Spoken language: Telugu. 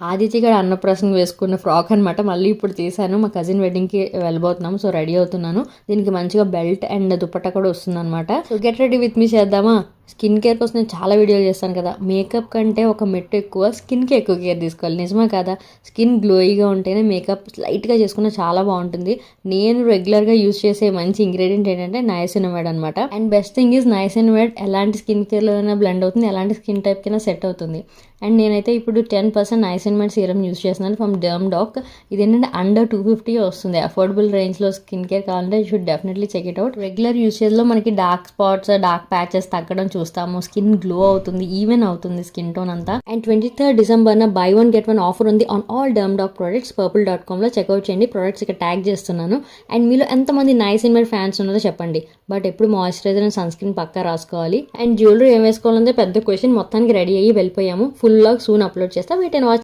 ఆదిత్య గారు అన్నప్రాసన వేసుకున్న ఫ్రాక్ అనమాట. మళ్ళీ ఇప్పుడు తీసాను. మా కజిన్ వెడ్డింగ్కి వెళ్ళబోతున్నాము. సో రెడీ అవుతున్నాను. దీనికి మంచిగా బెల్ట్ అండ్ దుపట్టా కూడా వస్తుంది అనమాట. So get ready with me చేద్దామా. స్కిన్ కేర్ కోసం నేను చాలా వీడియోలు చేస్తాను కదా. మేకప్ కంటే ఒక మెట్టు ఎక్కువ స్కిన్కి ఎక్కువ కేర్ తీసుకోవాలి. నిజమే కదా. స్కిన్ గ్లోయిగా ఉంటేనే మేకప్ లైట్గా చేసుకున్న చాలా బాగుంటుంది. నేను రెగ్యులర్గా యూజ్ చేసే మంచి ఇంగ్రీడియంట్ ఏంటంటే నైసినమైడ్ అనమాట. And best thing is niacinamide ఎలాంటి స్కిన్ కేర్లో అయినా బ్లెండ్ అవుతుంది, ఎలాంటి స్కిన్ టైప్కైనా సెట్ అవుతుంది. అండ్ నేనైతే ఇప్పుడు 10% నైసినమైడ్ సీరం యూజ్ చేస్తున్నాను ఫ్రమ్ డర్మ్ డాక్. ఇది ఏంటంటే అండర్ 250 వస్తుంది. అఫోర్డబుల్ రేంజ్లో స్కిన్ కేర్ కావాలంటే you should definitely check it out. Regular యూసేజ్లో మనకి డార్క్ స్పాట్స్, డార్క్ ప్యాచెస్ తగ్గడం చూస్తాము. స్కిన్ గ్లో అవుతుంది, ఈవెన్ అవుతుంది స్కిన్ టోన్ అంతా. And 23rd December by 1 get 1 offer ఉంది on all Derm Doc products. purple.com checkout చేయండి. ప్రొడక్ట్స్ ఇక్కడ ట్యాగ్ చేస్తున్నాను. అండ్ మీలో ఎంతమంది నైసినమైడ్ ఫ్యాన్స్ ఉన్నదో చెప్పండి. బట్ ఎప్పుడు మాయిశ్చరైజర్ అండ్ సన్ స్క్రీన్ పక్కా రాసుకోవాలి. అండ్ జ్యువెలరీ ఏం వేసుకోవాలంటే పెద్ద క్వశ్చన్. మొత్తానికి రెడీ అయ్యి వెళ్ళిపోయాము. ఫుల్ లాగ్ సూన్ అప్లోడ్ చేస్తా. Wait and watch.